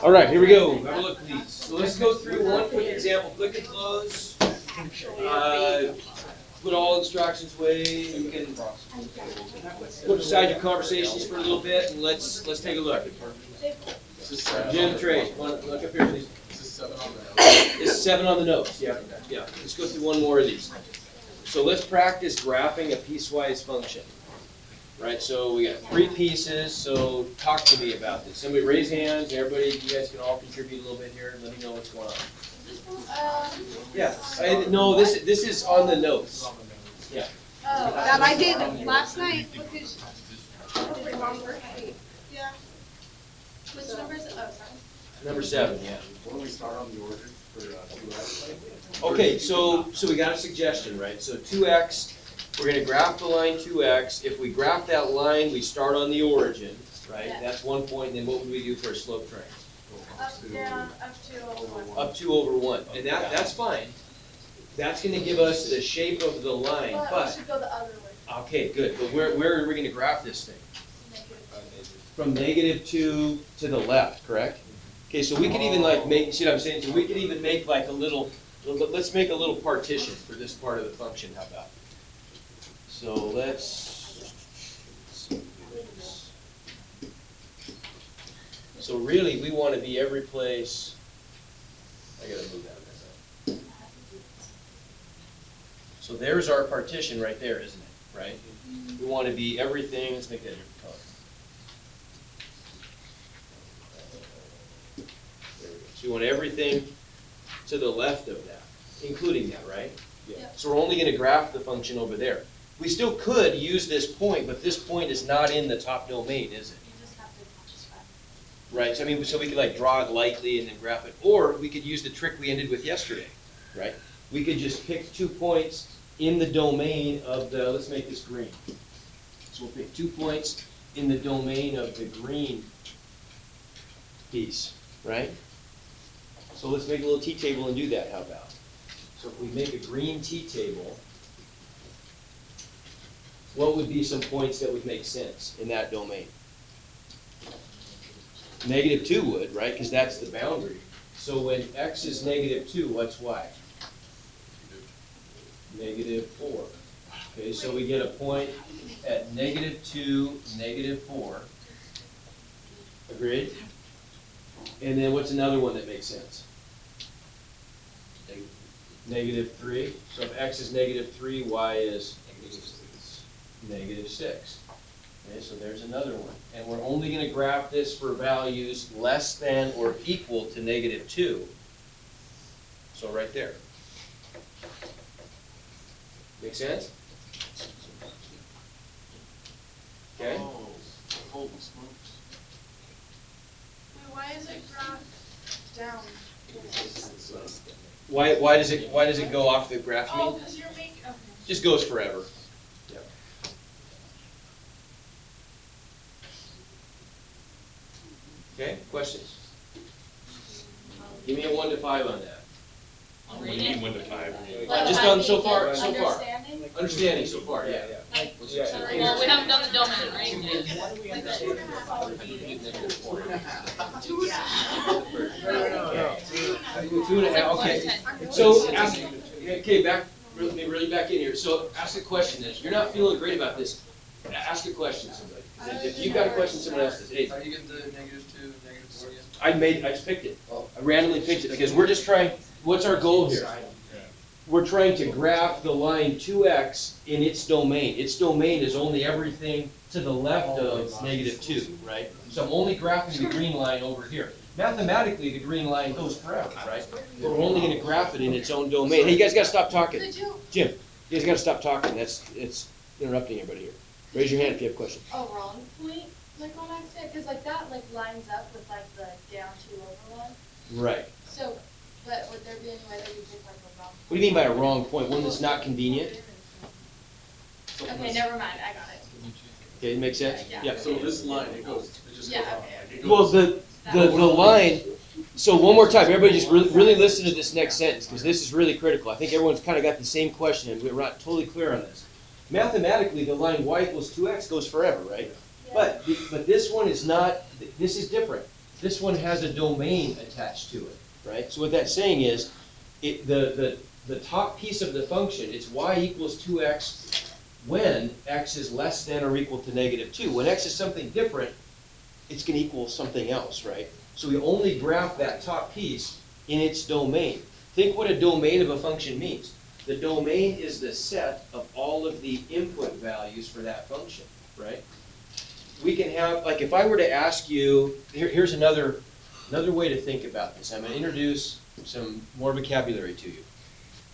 All right, here we go. Have a look, please. So let's go through one quick example. Click and close. Put all instructions away. You can put aside your conversations for a little bit, and let's take a look. Jim, Trey, look up here, please. It's 7 on the notes. Yeah. Let's go through one more of these. So let's practice graphing a piecewise function. Right, so we got 3 pieces, so talk to me about this. Somebody raise hands, everybody, you guys can all contribute a little bit here, and let me know what's going on. Yeah, no, this is on the notes. Yeah. That I did last night with his yeah. Which number is it? Oh, sorry. Number 7, yeah. When we start on the order for 2x. Okay, so we got a suggestion, right? So 2x, we're going to graph the line 2x. If we graph that line, we start on the origin, right? Yeah. That's 1 point, and then what would we do for a slope triangle? Up, down, up to over 1. Up 2 over 1, and that's fine. That's going to give us the shape of the line, But we but, should go the other way. okay, good, but where are we going to graph this thing? From -2 to the left, correct? Okay, so we could even like make, see what I'm saying? So we could even make like a little, let's make a little partition for this part of the function, how about? So so really, we want to be every place, I gotta move that. So there's our partition right there, isn't it, right? We want to be everything, let's make that a different color. There we go. So you want everything to the left of that, including that, right? Yeah. So we're only going to graph the function over there. We still could use this point, but this point is not in the top domain, is it? You just have to describe. Right, so I mean, so we could like draw it lightly and then graph it, or we could use the trick we ended with yesterday, right? We could just pick 2 points in the domain of the, let's make this green. So we'll pick 2 points in the domain of the green piece, right? So let's make a little t-table and do that, how about? So if we make a green t-table, what would be some points that would make sense in that domain? -2 would, right? Because that's the boundary. So when x is -2, what's y? -4. Okay, so we get a point at -2, -4. Agreed? And then what's another one that makes sense? -3. So if x is -3, y is -6. Okay, so there's another one. And we're only going to graph this for values less than or equal to -2. So right there. Make sense? Okay? Oh, holy smokes. Wait, why is it graphed down? Why does it go off the graph? You Oh, mean? because you're making, okay. Just goes forever. Yep. Okay, questions? Give me a 1 to 5 on that. What do you mean 1 to 5? Just on so far. Understanding? Understanding so far, yeah. Well, we haven't done the domain, right? Two and a half, okay. So, okay, really back in here. So, ask a question then. If you're not feeling great about this, ask a question to somebody. If you've got a question, someone else does. Hey, How do you get the -2, -4 again? I just picked it. I randomly picked it because we're just trying, what's our goal here? We're trying to graph the line 2x in its domain. Its domain is only everything to the left of -2, right? So I'm only graphing the green line over here. Mathematically, the green line goes forever, right? But we're only going to graph it in its own domain. Hey, you guys got to stop talking. Jim, you guys got to stop talking. It's interrupting everybody here. Raise your hand if you have a question. A wrong point, like on accident, because like that like lines up with like the down 2 over one. Right. So, but would there be any way that you pick like a wrong? What do you mean by a wrong point? One that's not convenient? Okay, never mind, I got it. Okay, it makes sense? Yeah. So this line, it just goes Yeah, off. okay. Like, it Well, goes- the line, so one more time, everybody just really listen to this next sentence, because this is really critical. I think everyone's kind of got the same question, and we're not totally clear on this. Mathematically, the line y equals 2x goes forever, right? But this one is not, this is different. This one has a domain attached to it, right? So what that's saying is, the top piece of the function, it's y equals 2x when x is less than or equal to negative 2. When x is something different, it's going to equal something else, right? So we only graph that top piece in its domain. Think what a domain of a function means. The domain is the set of all of the input values for that function, right? We can have, like if I were to ask you, here's another way to think about this. I'm going to introduce some more vocabulary to you.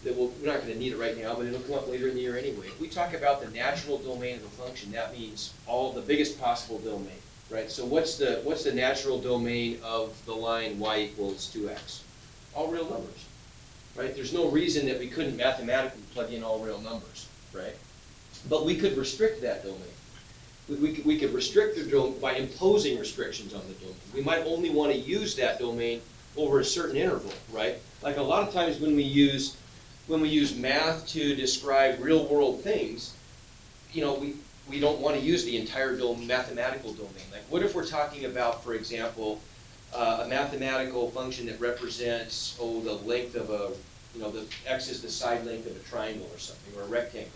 We're not going to need it right now, but it'll come up later in the year anyway. If we talk about the natural domain of a function, that means all the biggest possible domain, right? So what's the natural domain of the line y equals 2x? All real numbers, right? There's no reason that we couldn't mathematically plug in all real numbers, right? But we could restrict that domain. We could restrict the domain by imposing restrictions on the domain. We might only want to use that domain over a certain interval, right? Like a lot of times when we use math to describe real-world things, you know, we don't want to use the entire mathematical domain. Like what if we're talking about, for example, a mathematical function that represents, the length of the x is the side length of a triangle or something, or a rectangle.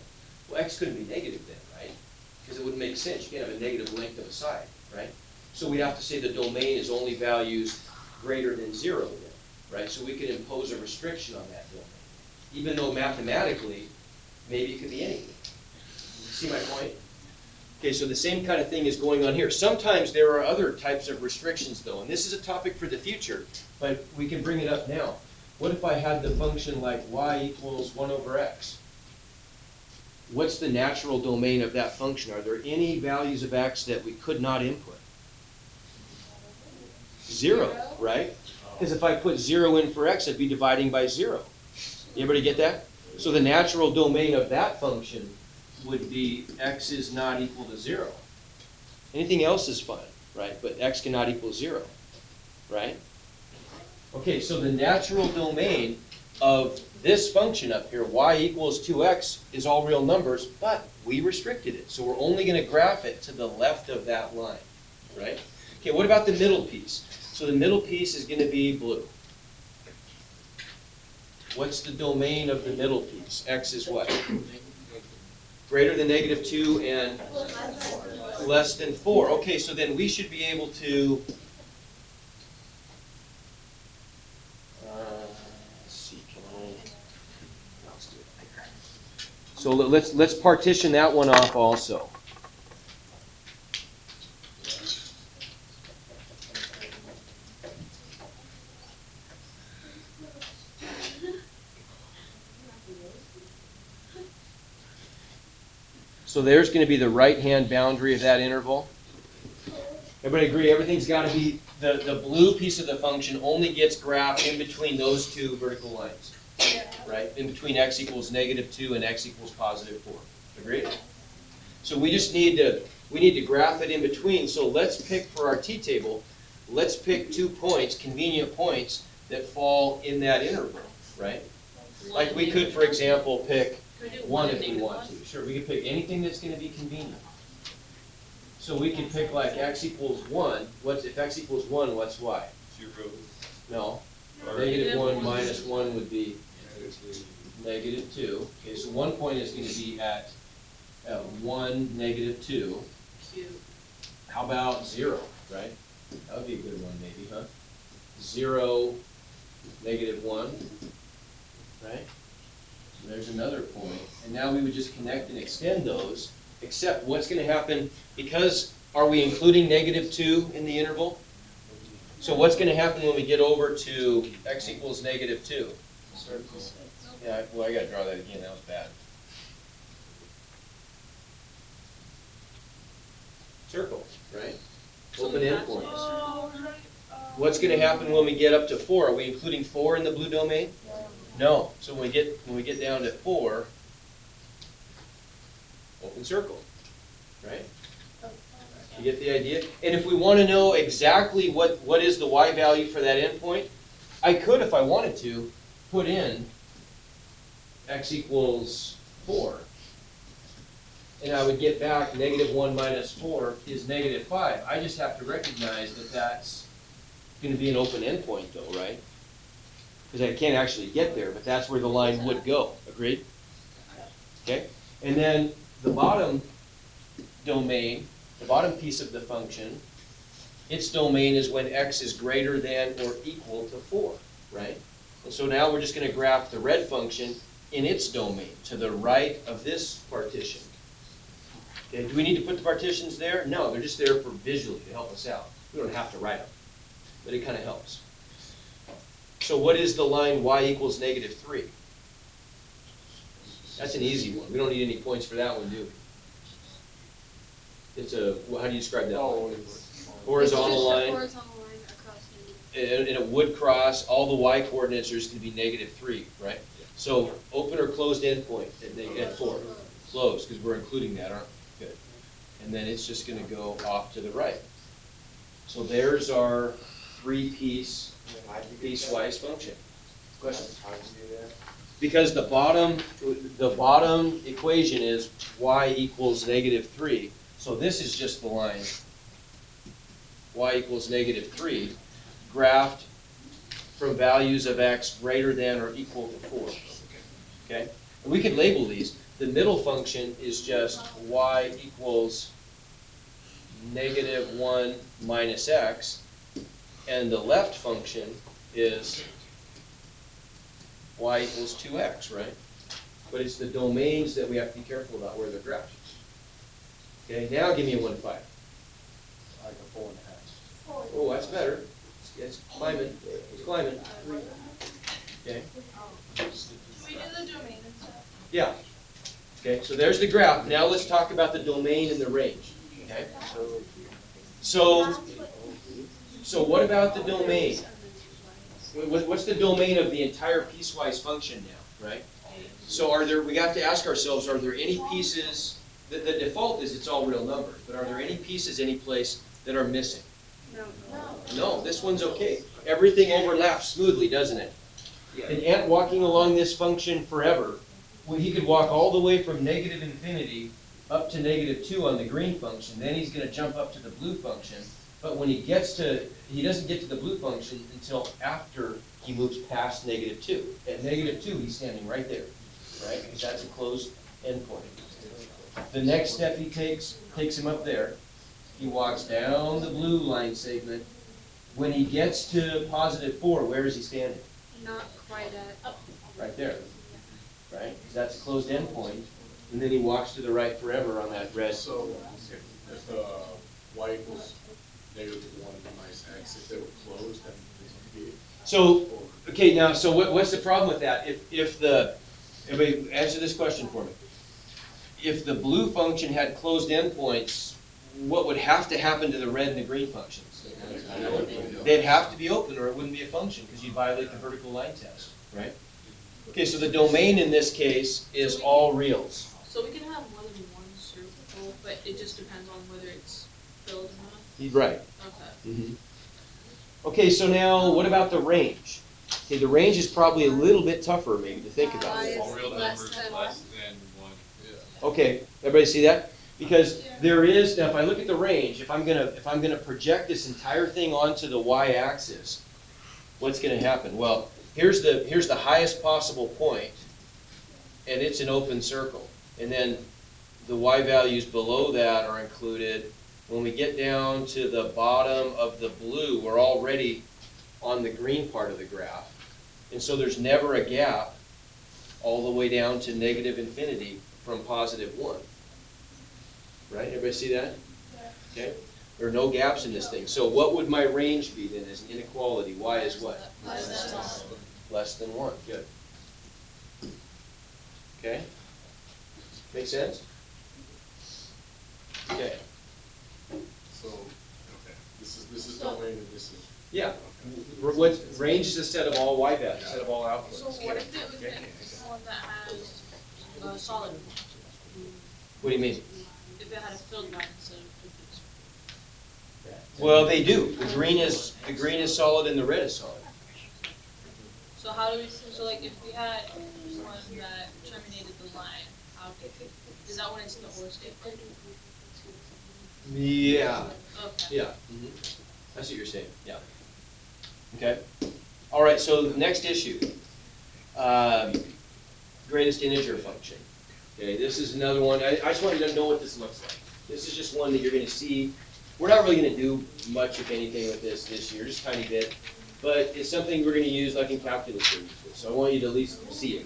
Well, x couldn't be negative then, right? Because it wouldn't make sense. You can't have a negative length of a side, right? So we'd have to say the domain is only values greater than 0 then, right? So we could impose a restriction on that domain, even though mathematically, maybe it could be anything. See my point? Okay, so the same kind of thing is going on here. Sometimes there are other types of restrictions though, and this is a topic for the future, but we can bring it up now. What if I had the function like y equals 1 over x? What's the natural domain of that function? Are there any values of x that we could not input? 0, right? Because if I put 0 in for x, I'd be dividing by 0. Everybody get that? So the natural domain of that function would be x is not equal to 0. Anything else is fine, right? But x cannot equal 0, right? Okay, so the natural domain of this function up here, y equals 2x, is all real numbers, but we restricted it. So we're only going to graph it to the left of that line, right? Okay, what about the middle piece? So the middle piece is going to be blue. What's the domain of the middle piece? X is what? Greater than negative 2 and less than 4. Okay, so then we should be able to, let's see, so let's partition that one off also. So there's going to be the right-hand boundary of that interval. Everybody agree? Everything's got to be, the blue piece of the function only gets graphed in between those two vertical lines, right? In between x equals negative 2 and x equals positive 4. Agreed? So we just need to graph it in between. So let's pick for our t-table, let's pick 2 points, convenient points, that fall in that interval, right? Like we could, for example, pick 1 if we want to. Sure, we could pick anything that's going to be convenient. So we could pick like x equals 1. If x equals 1, what's y? 0. No. Negative 1 minus 1 would be negative 2. Okay, so one point is going to be at 1, negative 2. How about 0, right? That would be a good one maybe, huh? 0, negative 1, right? So there's another point. And now we would just connect and extend those, except what's going to happen, because are we including negative 2 in the interval? So what's going to happen when we get over to x equals negative 2? Circles. Yeah, well, I got to draw that again. That was bad. Circles, right? Open endpoints. What's going to happen when we get up to 4? Are we including 4 in the blue domain? No. So when we get down to 4, open circle, right? You get the idea? And if we want to know exactly what is the y value for that endpoint, I could, if I wanted to, put in x equals 4. And I would get back negative 1 minus 4 is negative 5. I just have to recognize that that's gonna be an open endpoint though, right? Because I can't actually get there, but that's where the line would go, agreed? Okay, and then the bottom domain, the bottom piece of the function, its domain is when x is greater than or equal to 4, right? And so now we're just gonna graph the red function in its domain, to the right of this partition. Okay, do we need to put the partitions there? No, they're just there for visually to help us out. We don't have to write them, but it kind of helps. So what is the line y equals -3? That's an easy one. We don't need any points for that one, do we? It's a, how do you describe that line? Horizontal line, Horizontal line across the. and it would cross, all the y coordinates are just gonna be -3, right? So open or closed endpoint at 4? Closed, because we're including that, aren't we? Good. And then it's just gonna go off to the right. So there's our 3-piece piecewise function. Question? Because the bottom equation is y equals -3. So this is just the line y equals -3, graphed from values of x greater than or equal to 4. Okay? And we could label these. The middle function is just y equals -1 minus x, and the left function is y equals 2x, right? But it's the domains that we have to be careful about where they're graphed. Okay, now give me a 1/5. Like a 4.5. Oh, that's better. It's climbing, it's climbing. Okay, Should we do the domain and stuff? yeah. Okay, so there's the graph. Now let's talk about the domain and the range, okay? So what about the domain? What's the domain of the entire piecewise function now, right? So we have to ask ourselves, are there any pieces, the default is it's all real numbers, but are there any pieces any place that are missing? No, this one's okay. Everything overlaps smoothly, doesn't it? An ant walking along this function forever, well, he could walk all the way from -infinity up to -2 on the green function, then he's gonna jump up to the blue function, but when he doesn't get to the blue function until after he moves past -2. At -2, he's standing right there, right? Because that's a closed endpoint. The next step he takes him up there. He walks down the blue line segment. When he gets to +4, where is he standing? Not quite at. Right there, right? Because that's a closed endpoint. And then he walks to the right forever on that red. So if y equals -1 minus x, if they were closed, then it would be. So, okay, now, so what's the problem with that? Everybody answer this question for me. If the blue function had closed endpoints, what would have to happen to the red and the green functions? They'd have to be open or it wouldn't be a function because you'd violate the vertical line test, right? Okay, so the domain in this case is all reals. So we can have more than one circle, but it just depends on whether it's filled or not? Right. Okay. Okay, so now what about the range? Okay, the range is probably a little bit tougher maybe to think about. All real numbers less than 1. Okay, everybody see that? Because there is, now if I look at the range, if I'm gonna project this entire thing onto the y-axis, what's gonna happen? Well, here's the highest possible point, and it's an open circle. And then the y values below that are included. When we get down to the bottom of the blue, we're already on the green part of the graph. And so there's never a gap all the way down to -infinity from +1. Right, everybody see that? Okay, there are no gaps in this thing. So what would my range be then as an inequality? Y is what? Less than 1, good. Okay? Make sense? Okay. So, okay, this is domain and this is. Yeah. What, range is a set of all y values, a set of all outputs. So what if it was one that has a solid? What do you mean? If it had a filled line instead of Well, they do. The green is solid and the red is solid. So how do we, so like if we had one that terminated the line, is that when it's the or statement? Yeah. Okay. Yeah. I see what you're saying, yeah. Okay? All right, so the next issue. Greatest integer function. Okay, this is another one. I just want you to know what this looks like. This is just one that you're going to see. We're not really going to do much, if anything, with this year, just a tiny bit. But it's something we're going to use like in calculus. So I want you to at least see it.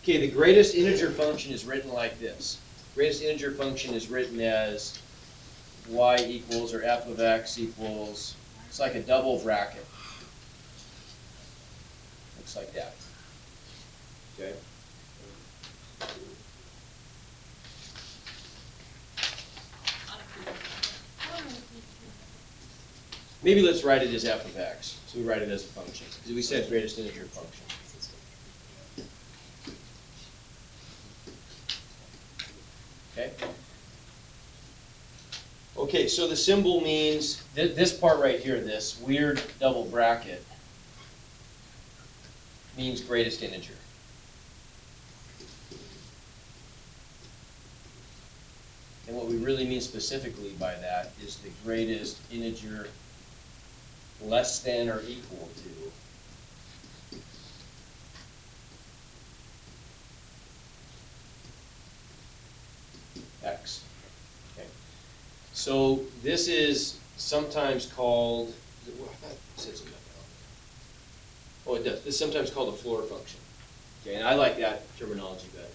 Okay, the greatest integer function is written like this. Greatest integer function is written as y equals, or f of x equals, it's like a double bracket. Looks like that. Okay? Maybe let's write it as f of x. So we write it as a function, because we said greatest integer function. Okay? Okay, so the symbol means, this part right here, this weird double bracket, means greatest integer. And what we really mean specifically by that is the greatest integer less than or equal to x. Okay. So this is sometimes called, I thought it said something about that. Oh, it does. This is sometimes called a floor function. Okay, and I like that terminology better.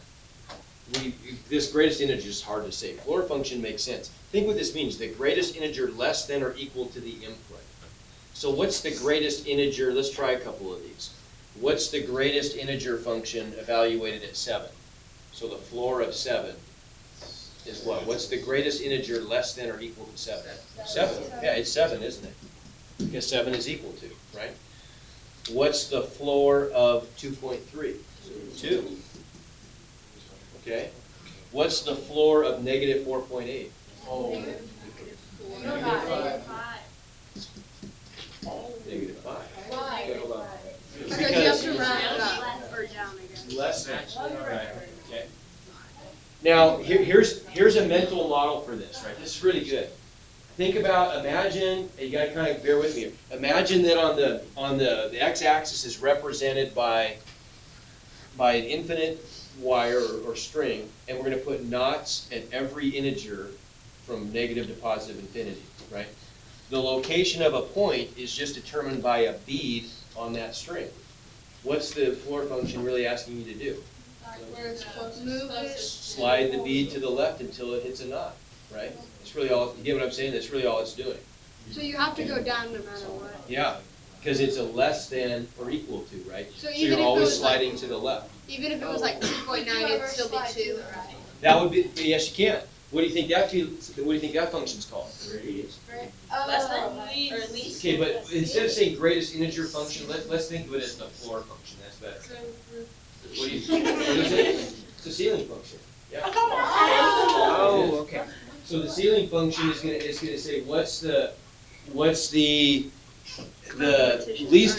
This greatest integer is hard to say. Floor function makes sense. Think what this means. The greatest integer less than or equal to the input. So what's the greatest integer? Let's try a couple of these. What's the greatest integer function evaluated at 7? So the floor of 7 is what? What's the greatest integer less than or equal to 7? 7. Yeah, it's 7, isn't it? Because 7 is equal to, right? What's the floor of 2.3? 2. Okay. What's the floor of negative 4.8? Negative 5. Why? Because you have to round it up or down again. Less than. Right. Okay. Now, here's a mental model for this, right? This is really good. Think about, imagine, and you gotta kind of bear with me here. Imagine that on the x-axis is represented by an infinite wire or string, and we're gonna put knots at every integer from negative to positive infinity, right? The location of a point is just determined by a bead on that string. What's the floor function really asking you to do? Move it. Slide the bead to the left until it hits a knot, right? That's really all, you get what I'm saying? That's really all it's doing. So you have to go down no matter what. Yeah, because it's a less than or equal to, right? So So even you're if it always was like- sliding to the left. Even if it was like 2.9, it'd still be 2. That would be, yes, you can. What do you think that function's called? Less than, or least? Okay, but instead of saying greatest integer function, let's think of it as the floor function. That's better. What do you think? What is it? It's a ceiling function. Yeah. Oh, okay. So the ceiling function is gonna say what's the least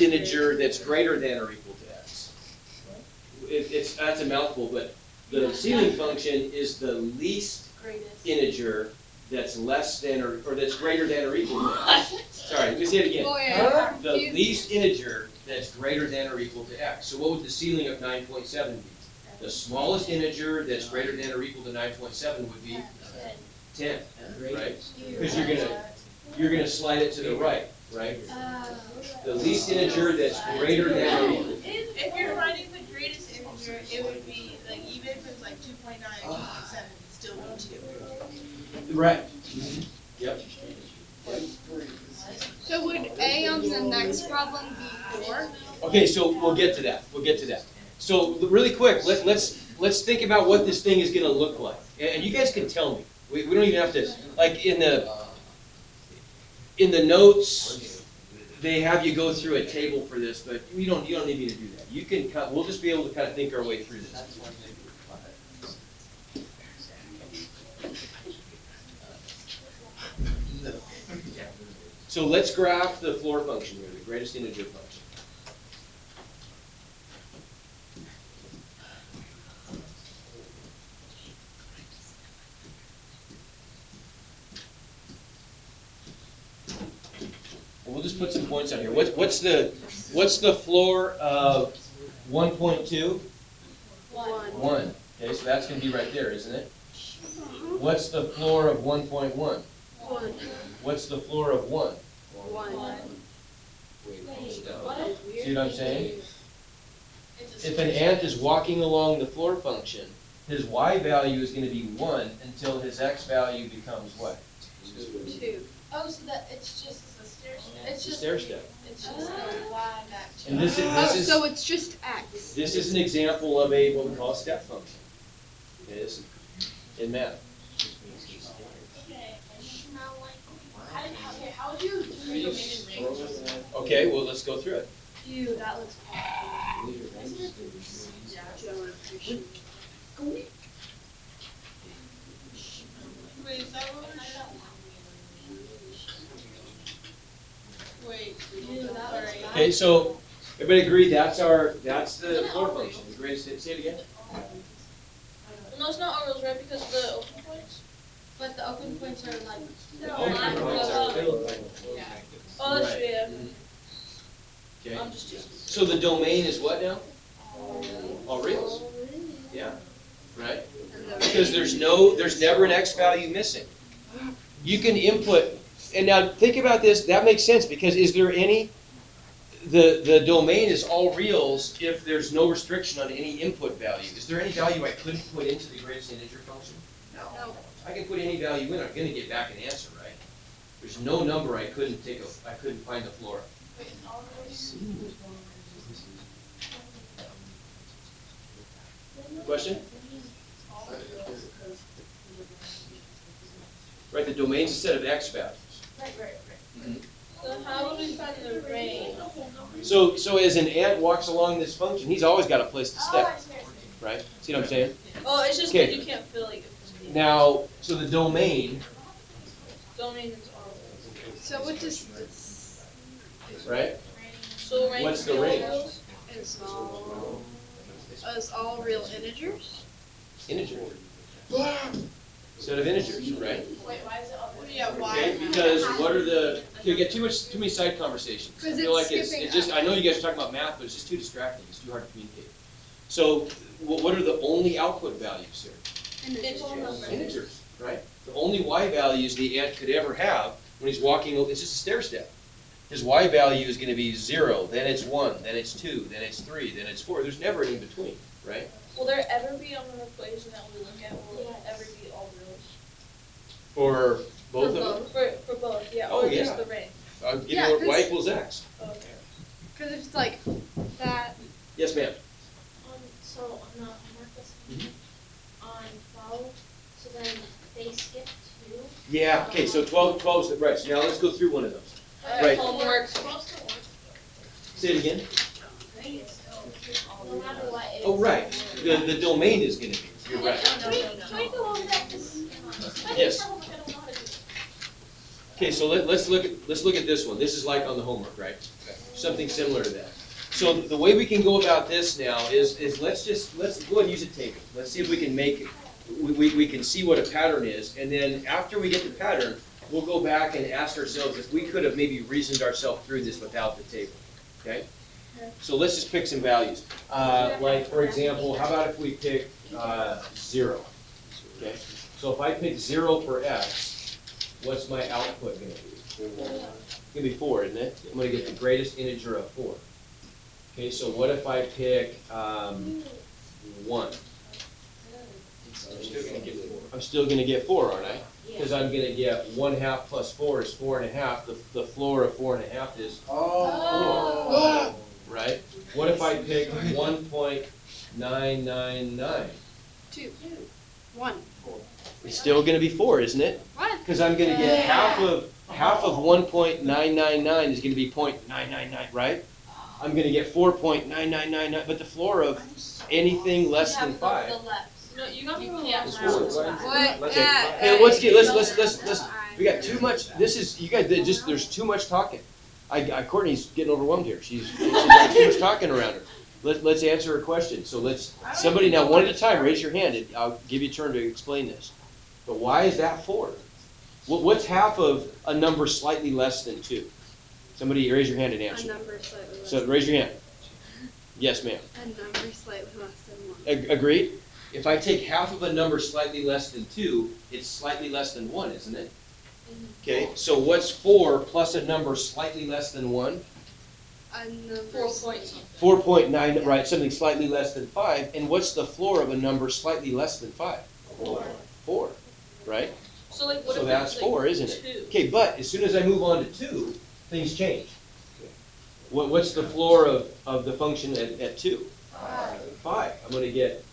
integer that's greater than or equal to x. That's a mouthful, but the ceiling function is the least integer that's less than or that's greater than or equal to x. Sorry, let me say it again. Boy, The least integer that's greater than or equal to x. So what would the ceiling of 9.7 be? The smallest integer that's greater than or equal to 9.7 would be 10, right? Because you're gonna slide it to the right, right? The least integer that's greater than or equal. If you're finding the greatest integer, it would be, like, even if it's like 2.9 or 2.7, it'd still be 2. Right. Yep. so would A on the next problem be 4? Okay, so we'll get to that. We'll get to that. So really quick, let's think about what this thing is gonna look like. And you guys can tell me. We don't even have to, like in the notes, they have you go through a table for this, but you don't need me to do that. You can we'll just be able to kind of think our way through this. So let's graph the floor function here, the greatest integer function. And we'll just put some points on here. here. What's the floor of 1.2? 1. Okay, so that's gonna be right there, isn't it? What's the floor of 1.1? 1. What's the floor of 1? 1. See what I'm saying? If an ant is walking along the floor function, his y value is going to be 1 until his x value becomes what? 2. Oh, so that, it's just a stair step. It's a stair step. It's just the Y back to. And this Oh, is so it's just X. this is an example of a what we call a step function. Okay, this is in math. Okay, how would you do domain and range? Okay, well let's go through it. Ew, that looks awful. Geometry. Wait, is that what we're? Wait, Ew, that looks bad. Okay, so everybody agree that's the floor function. The greatest. Say it again. No, it's not Orioles, right? Because of the open points. But the open points are like. Oh, that's Right. true. Yeah. Okay. I'm just using. So the domain is what now? All reals. Yeah. Right. Because there's never an x value missing. You can input, and now think about this, that makes sense, because is there any, the domain is all reals if there's no restriction on any input value. Is there any value I couldn't put into the greatest integer function? No. I can put any value in, I'm gonna get back an answer, right? There's no number I couldn't find the floor of. Question? Right, the domain's a set of x values. Right. So how would we find the range? So as an ant walks along this function, he's always got a place to step, right? See what I'm saying? Oh, it's just Okay. that you can't feel like it. Now, so the domain, Domain is all. So what does this right? So range. What's the is range? Orioles? is all real integers? Integer. Set of integers, right? Wait, why is it all? Yeah, Okay, Y. because what are the, you get too many side conversations. I 'Cause feel it's like it skipping just, up. I know you guys are talking about math, but it's just too distracting, it's too hard to communicate. So, what are the only output values here? It's all numbers. Integers, right? The only y values the ant could ever have when he's walking, it's just a stair step. His y value is gonna be 0, then it's 1, then it's 2, then it's 3, then it's 4. There's never an in between, right? Will there ever be on an equation that we look at? Will it ever be all reals? For both of them? For both, yeah. Oh, Or yeah. just the range. I'll give Yeah, you what y 'cause- equals x. Okay. Because it's like that. Yes, ma'am? So on the homework Mhm. on 12, so then they skip 2. Yeah, okay, so 12 is, right, so now let's go through one of those. Right. Homework. Say it again. No matter what. Oh, right, the domain is gonna be, you're right. Can we go over that? 'Cause I Yes. don't know how to do it. Okay, so let's look at this one. This is like on the homework, right? Something similar to that. So the way we can go about this now is let's go ahead and use a table. Let's see if we can make, we can see what a pattern is, and then after we get the pattern, we'll go back and ask ourselves if we could have maybe reasoned ourselves through this without the table, okay? So let's just pick some values. Like, for example, how about if we pick 0, okay? So if I pick 0 for x, what's my output gonna be? It's gonna be 4, isn't it? I'm gonna get the greatest integer of 4. Okay, so what if I pick 1? I'm still gonna get 4, aren't I? Because I'm gonna get 1/2 plus 4 is 4.5. The floor of 4.5 is 4, right? What if I pick 1.999? 2. 1. It's still gonna be 4, isn't it? What? Because I'm gonna get half of 1.999 is gonna be 0.999, right? I'm gonna get 4.9999, but the floor of anything less than 5. No, you got me wrong. What? Okay, hey, let's, we got too much, you guys, there's too much talking. Courtney's getting overwhelmed here, she's got too much talking around her. Let's answer her question, so somebody now, one at a time, raise your hand, I'll give you a turn to explain this. But why is that 4? What's half of a number slightly less than 2? Somebody raise your hand and A answer. number slightly less. So raise your hand. Yes, ma'am. A number slightly less than 1. Agreed? If I take half of a number slightly less than 2, it's slightly less than 1, isn't it? Okay, so what's 4 plus a number slightly less than 1? A number. 4 point something. 4.9, right, something slightly less than 5. And what's the floor of a number slightly less than 5? 4, right? So like what So if that's it's like 4, isn't it? 2? Okay, but as soon as I move on to 2, things change. What's the floor of the function at 2? 5. I'm going to get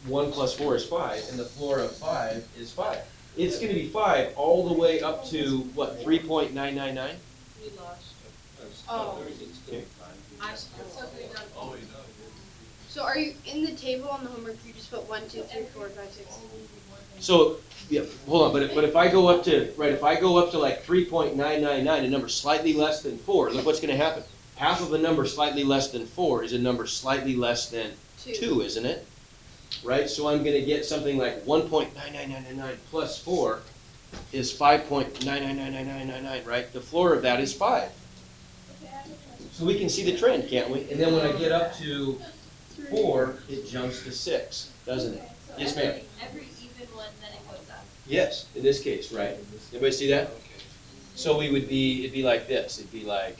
1 plus 4 is 5, and the floor of 5 is 5. It's going to be 5 all the way up to, what, 3.999? We lost. Oh. Okay. I saw. So are you in the table on the homework? You just put 1, 2, 3, 4, 5, 6. So, yeah, hold on, but if I go up to, right, if I go up to like 3.999, a number slightly less than 4, look what's going to happen. Half of a number slightly less than 4 is a number slightly less than 2, isn't it? Right, so I'm going to get something like 1.99999 plus 4 is 5.9999999, right? The floor of that is 5. So we can see the trend, can't we? And then when I get up to 4, it jumps to 6, doesn't it? Yes, ma'am. Every even one, then it goes up. Yes, in this case, right? Everybody see that? So it'd be like this. It'd be like,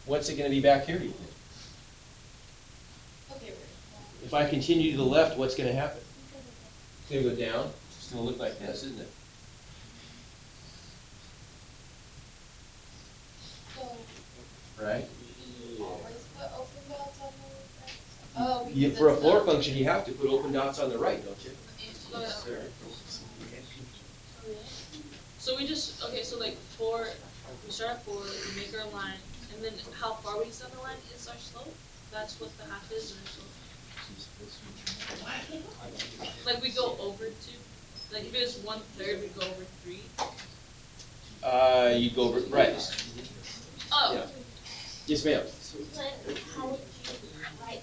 what's it going to be back here, do you think? Okay, If I continue to the left, what's going to happen? It's going to go down. It's going to look like this, isn't it? so Right? always put open dots on the right. Oh, because For a it's floor not- function, you have to put open dots on the right, don't you? So we just, okay, so like 4, we start at 4, we make our line, and then how far we extend the line is our slope? That's what the half is, or so? Like we go over 2? Like if it was 1/3, we'd go over 3? You go over, right. Oh, Yeah. Yes, ma'am. But how would you write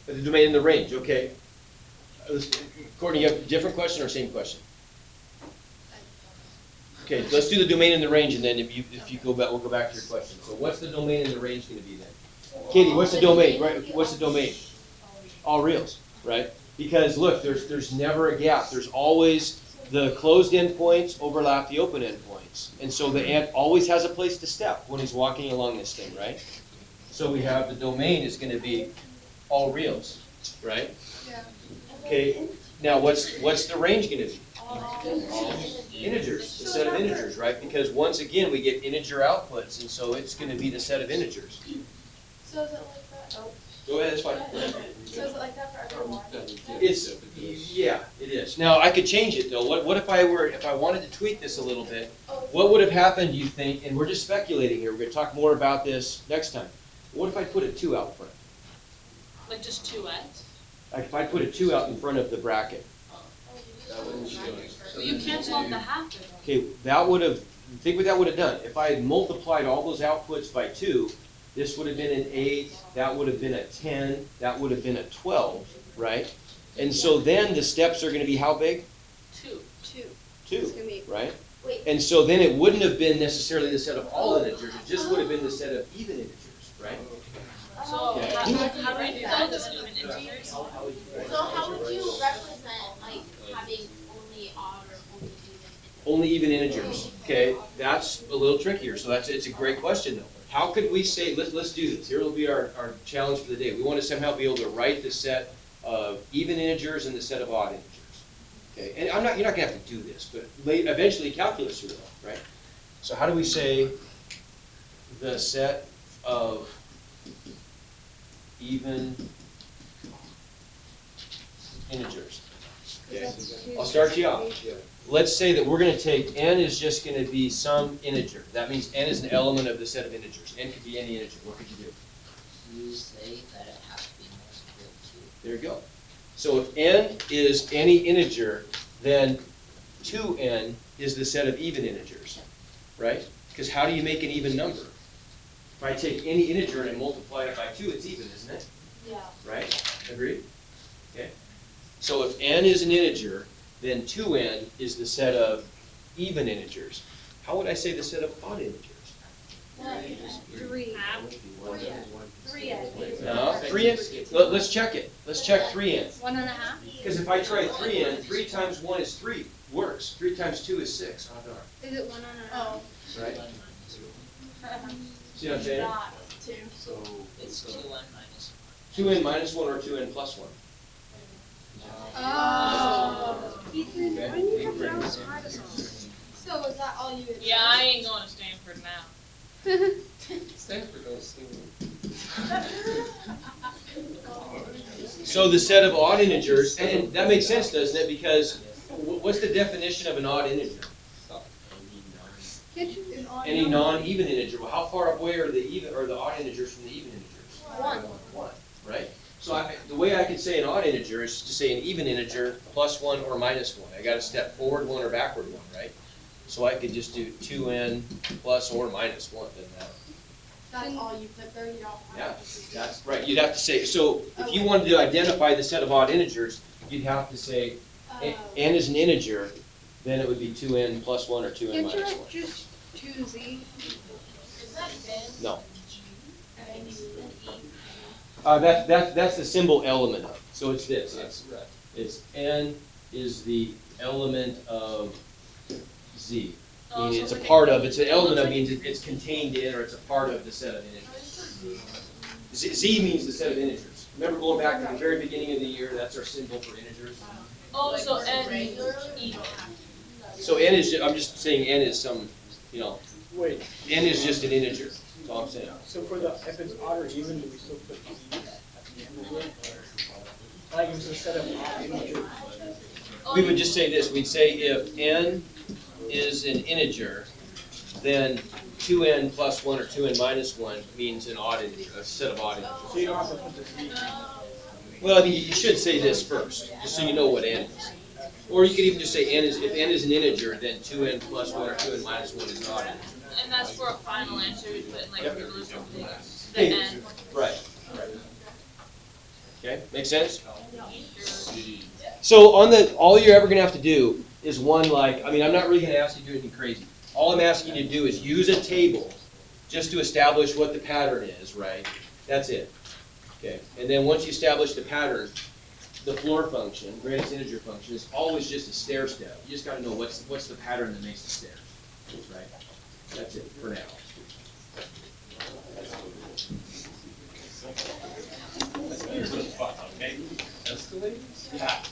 the The domain in the range, okay. Courtney, you have a different question or same question? Okay, let's do the domain in the range, and then if you go back, we'll go back to your question. So what's the domain in the range going to be then? Katie, what's the domain, right? What's the domain? All reals, right? Because look, there's never a gap. There's always the closed endpoints overlap the open endpoints. And so the ant always has a place to step when he's walking along this thing, right? So we have the domain is going to be all reals, right? Yeah. Okay, now what's the range going to be? Integers, the set of integers, right? Because once again, we get integer outputs, and so it's going to be the set of integers. So is it like that? Oh. Go ahead, that's fine. So is it like that for everyone? Yeah, it is. Now, I could change it, though. What if I wanted to tweak this a little bit, what would have happened, do you think, and we're just speculating here, we're going to talk more about this next time. What if I put a 2 out front? like just 2 ends? Like if I put a 2 out in front of the bracket? But you cancel out the half then. Okay, that would have, think what that would have done. If I had multiplied all those outputs by 2, this would have been an 8, that would have been a 10, that would have been a 12, right? And so then the steps are going to be how big? 2. 2. 2, It's gonna be- right? Wait. And so then it wouldn't have been necessarily the set of all integers, it just would have been the set of even integers, right? So Yeah. how do we do that? Just even integers? So how would you represent, like, having only odd or only even? Only even integers, okay? That's a little trickier, so it's a great question though. How could we say, let's do this, here will be our challenge for the day. We want to somehow be able to write the set of even integers and the set of odd integers. Okay, and you're not gonna have to do this, but eventually calculus will, right? So how do we say the set of even integers? Okay, I'll start you off. Let's say that we're gonna take n is just gonna be some integer. That means n is an element of the set of integers. N could be any integer. What could you do? You say that it has to be multiple to. There you go. So if n is any integer, then 2n is the set of even integers, right? Because how do you make an even number? If I take any integer and multiply it by 2, it's even, isn't it? Yeah. Right? Agreed? Okay. So if n is an integer, then 2n is the set of even integers. How would I say the set of odd integers? 3. Three, I think. No, 3n, let's check it. Let's check 3n. 1.5. Because if I try 3n, 3 times 1 is 3, works. 3 times 2 is 6, oh darn, Is it 1.5? Oh. right? See what I'm saying? Not two. So. It's 2n minus 2n minus 1 or 2n plus 1. Oh. Ethan, why didn't you have that was hard as all? So is that all you would? Yeah, I ain't going to Stanford now. Stanford don't seem. So the set of odd integers, and that makes sense, doesn't it? Because what's the definition of an odd integer? Any non-even integer. Well, how far away are the even or the odd integers from the even integers? 1. 1, right? So the way I could say an odd integer is to say an even integer plus 1 or minus 1. I got to step forward 1 or backward 1, right? So I could just do 2n plus or minus 1, doesn't matter. That's all you put there, you don't Yeah, have to. that's right. You'd have to say, so if you wanted to identify the set of odd integers, you'd have to say n is an integer, then it would be 2n plus 1 or 2n Can't you minus 1. write just 2z? Is that Ben? No. And you said E. That's the symbol element of. So it's this. It's n is the element of z. Oh, Meaning so it's a we're part gonna- of. It's an element of means it's contained in or it's a part of the set of integers. Z means the set of integers. Remember going back to the very beginning of the year, that's our symbol for integers. Oh, so N, E. So n is, I'm just saying n is some, Wait, n is just an integer. That's all I'm saying. so for the, if it's odd or even, do we still put z at the end of it? Like if it's a set of odd integers. We would just say this, we'd say if n is an integer, then 2n plus 1 or 2n minus 1 means an odd integer, a set of odd integers. So you don't have to put the z. Well, I mean, you should say this first, just so you know what n is. Or you could even just say if n is an integer, then 2n plus 1 or 2n minus 1 is an odd integer. And that's for a final answer, we put in like Yep. the something, the Hey. N. Right. Okay, make sense? So all you're ever gonna have to do is one I'm not really gonna ask you to do anything crazy. All I'm asking you to do is use a table just to establish what the pattern is, right? That's it. Okay, and then once you establish the pattern, the floor function, greatest integer function, is always just a stair step. You just gotta know what's the pattern that makes the stairs, right? That's it for now. Here's the fun, okay? Escalators? Yeah.